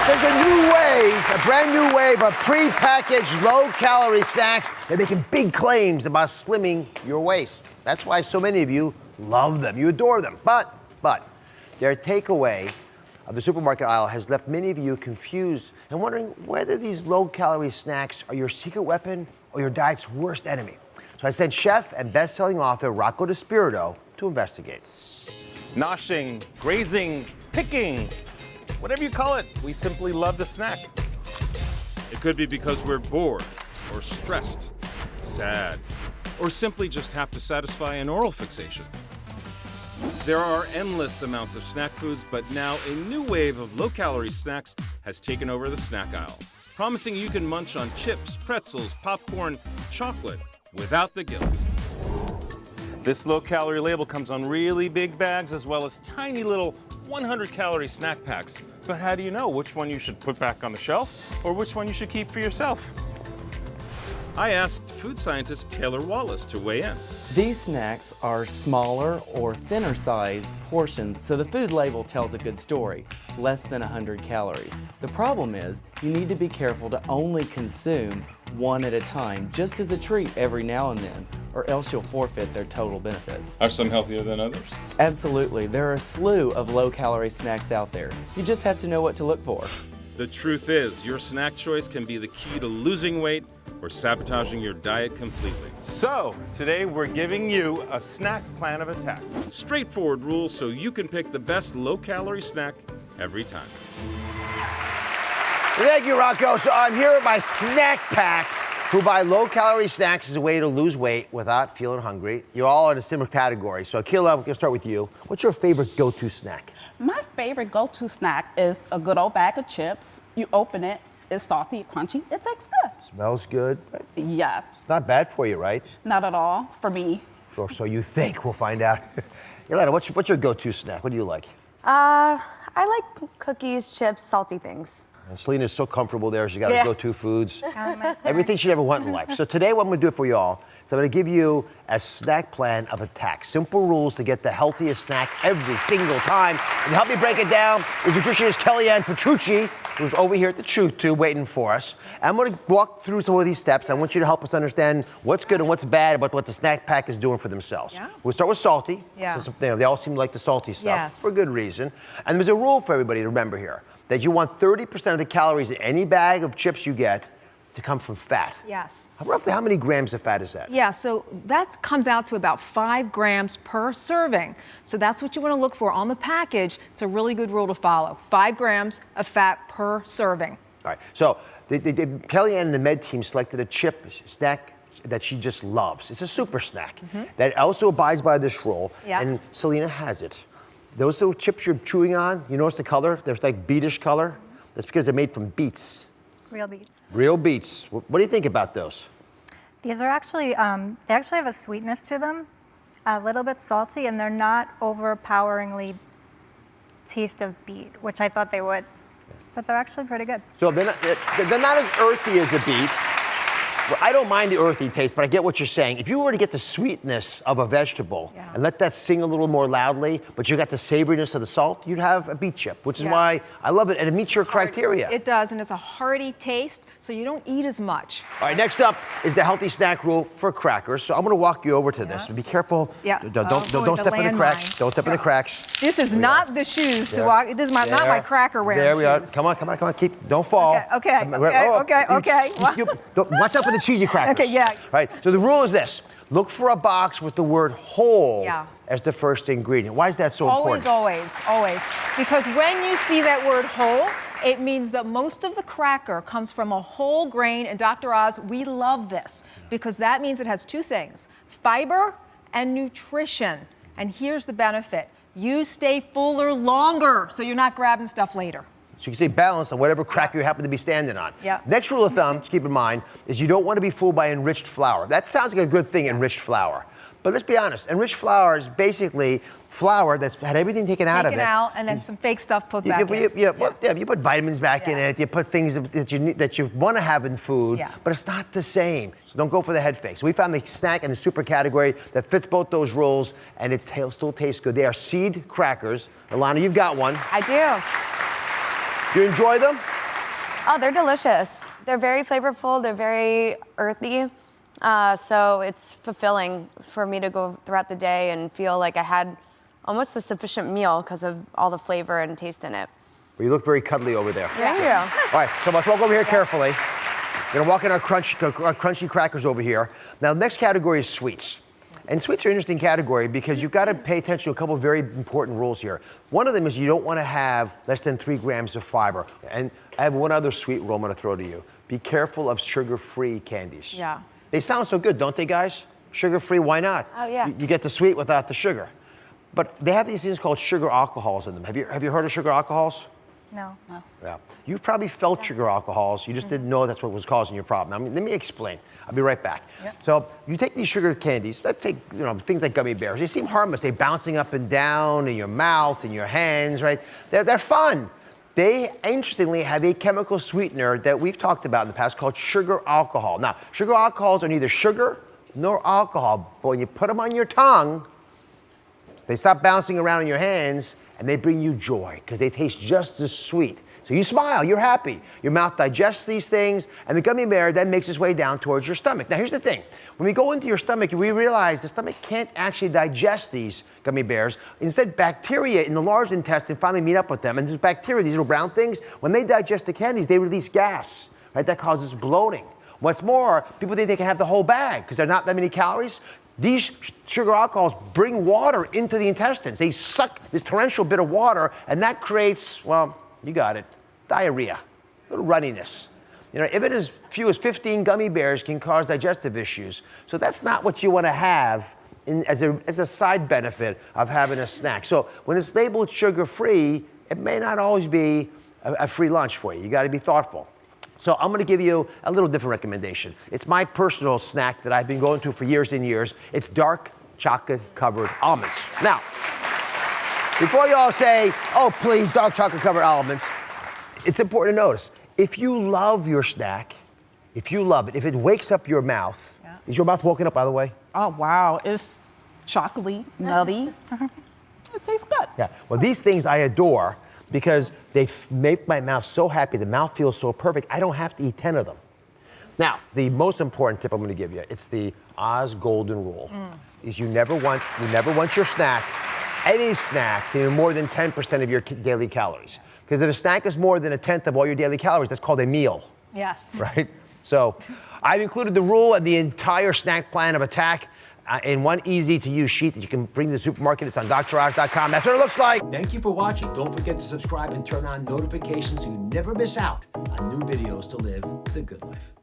There's a new wave, a brand new wave of pre-packaged low-calorie snacks. They're making big claims about slimming your waist. That's why so many of you love them. You adore them. But their takeaway of the supermarket aisle has left many of you confused and wondering whether these low-calorie snacks are your secret weapon or your diet's worst enemy. So I sent chef and best-selling author Rocco DiSpirito to investigate. Noshing, grazing, picking, whatever you call it, we simply love the snack. It could be because we're bored or stressed, sad, or simply just have to satisfy an oral fixation. There are endless amounts of snack foods, but now a new wave of low-calorie snacks has taken over the snack aisle, promising you can munch on chips, pretzels, popcorn, chocolate without the guilt. This low-calorie label comes on really big bags as well as tiny little 100-calorie snack packs. But how do you know which one you should put back on the shelf or which one you should keep for yourself? I asked food scientist Taylor Wallace to weigh in. These snacks are smaller or thinner size portions, so the food label tells a good story, less than 100 calories. The problem is you need to be careful to only consume one at a time, just as a treat every now and then, or else you'll forfeit their total benefits. Are some healthier than others? Absolutely. There are a slew of low-calorie snacks out there. You just have to know what to look for. The truth is, your snack choice can be the key to losing weight or sabotaging your diet completely. So, today we're giving you a snack plan of attack. Straightforward rules so you can pick the best low-calorie snack every time. Thank you, Rocco. So I'm here at my snack pack, who buy low-calorie snacks as a way to lose weight without feeling hungry. You're all in a similar category. So Akila, we're gonna start with you. What's your favorite go-to snack? My favorite go-to snack is a good old bag of chips. You open it, it's salty, crunchy, it tastes good. Smells good. Yes. Not bad for you, right? Not at all, for me. Or so you think. We'll find out. Yolanda, what's your go-to snack? What do you like? I like cookies, chips, salty things. And Selena's so comfortable there. She's got her go-to foods. Everything. Everything she'd ever want in life. So today what I'm gonna do for you all is I'm gonna give you a snack plan of attack. Simple rules to get the healthiest snack every single time. And to help me break it down is nutritionist Kellyann Petrucci, who's over here at the Truth Tube waiting for us. I'm gonna walk through some of these steps. I want you to help us understand what's good and what's bad about what the snack pack is doing for themselves. Yeah. We'll start with salty. Yeah. Since, they all seem to like the salty stuff Yes. for good reason. And there's a rule for everybody to remember here, that you want 30% of the calories in any bag of chips you get to come from fat. Yes. Roughly how many grams of fat is that? Yeah, so that comes out to about 5 grams per serving. So that's what you want to look for on the package. It's a really good rule to follow. 5 grams of fat per serving. All right, so Kellyann and the med team selected a chip snack that she just loves. It's a super snack that also abides by this rule, and Selena has it. Those little chips you're chewing on, you notice the color? There's like beetish color. That's because they're made from beets. Real beets. Real beets. What do you think about those? These are actually, they actually have a sweetness to them, a little bit salty, and they're not overpoweringly taste of beet, which I thought they would. But they're actually pretty good. So they're not as earthy as a beet. Well, I don't mind the earthy taste, but I get what you're saying. If you were to get the sweetness of a vegetable and let that sing a little more loudly, but you got the savoriness of the salt, you'd have a beet chip, which is why I love it, and it meets your criteria. It does, and it's a hearty taste, so you don't eat as much. All right, next up is the healthy snack rule for crackers. So I'm going to walk you over to this. Be careful. Yeah. Don't step in the cracks. Don't step in the cracks. This is not the shoes to walk. This is not my cracker wearing There we are. shoes. Come on. Don't fall. Okay. Watch out for the cheesy crackers. Okay, yeah. All right, so the rule is this. Look for a box with the word whole as the first ingredient. Why is that so important? Always. Because when you see that word whole, it means that most of the cracker comes from a whole grain. And Dr. Oz, we love this because that means it has 2 things, fiber and nutrition. And here's the benefit. You stay fuller longer, so you're not grabbing stuff later. So you can stay balanced on whatever cracker you happen to be standing on. Yeah. Next rule of thumb to keep in mind is you don't want to be fooled by enriched flour. That sounds like a good thing, enriched flour. But let's be honest, enriched flour is basically flour that's had everything taken out of it. Taken out and then some fake stuff put back in. You put vitamins back in it, you put things that you want to have in food, but it's not the same. So don't go for the head fake. So we found the snack in the super category that fits both those rules, and it still tastes good. They are seed crackers. Ilana, you've got one. I do. You enjoy them? Oh, they're delicious. They're very flavorful. They're very earthy. So it's fulfilling for me to go throughout the day and feel like I had almost a sufficient meal because of all the flavor and taste in it. Well, you look very cuddly over there. Thank you. All right, so let's walk over here carefully. We're gonna walk in our crunchy crackers over here. Now, the next category is sweets. And sweets are an interesting category because you've got to pay attention to a couple of very important rules here. One of them is you don't want to have less than 3 grams of fiber. And I have one other sweet rule I'm going to throw to you. Be careful of sugar-free candies. Yeah. They sound so good, don't they, guys? Sugar-free, why not? Oh, yeah. You get the sweet without the sugar. But they have these things called sugar alcohols in them. Have you heard of sugar alcohols? No. Yeah. You've probably felt sugar alcohols. You just didn't know that's what was causing your problem. Let me explain. I'll be right back. Yep. So you take these sugar candies. Let's take things like gummy bears. They seem harmless. They're bouncing up and down in your mouth, in your hands, right? They're fun. They, interestingly, have a chemical sweetener that we've talked about in the past called sugar alcohol. Now, sugar alcohols are neither sugar nor alcohol, but when you put them on your tongue, they stop bouncing around in your hands, and they bring you joy because they taste just as sweet. So you smile, you're happy. Your mouth digests these things, and the gummy bear then makes its way down towards your stomach. Now, here's the thing. When we go into your stomach, we realize the stomach can't actually digest these gummy bears. Instead, bacteria in the large intestine finally meet up with them. And these bacteria, these little brown things, when they digest the candies, they release gas, right? That causes bloating. What's more, people think they can have the whole bag because there's not that many calories. These sugar alcohols bring water into the intestines. They suck this torrential bit of water, and that creates, well, you got it, diarrhea, a little runniness. Even as few as 15 gummy bears can cause digestive issues. So that's not what you want to have as a side benefit of having a snack. So when it's labeled sugar-free, it may not always be a free lunch for you. You got to be thoughtful. So I'm going to give you a little different recommendation. It's my personal snack that I've been going to for years and years. It's dark chocolate-covered almonds. Now, before you all say, oh, please, dark chocolate-covered almonds, it's important to notice, if you love your snack, if you love it, if it wakes up your mouth, is your mouth woken up, by the way? Oh, wow. It's chocolatey, nutty. It tastes good. Yeah. Well, these things I adore because they make my mouth so happy. The mouth feels so perfect. I don't have to eat 10 of them. Now, the most important tip I'm going to give you, it's the Oz Golden Rule, is you never want your snack, any snack, to be more than 10% of your daily calories. Because if a snack is more than 1/10 of all your daily calories, that's called a meal. Yes. Right? So I've included the rule and the entire snack plan of attack in one easy-to-use sheet that you can bring to the supermarket. It's on DrOz.com. That's what it looks like. Thank you for watching. Don't forget to subscribe and turn on notifications so you never miss out on new videos to live the good life.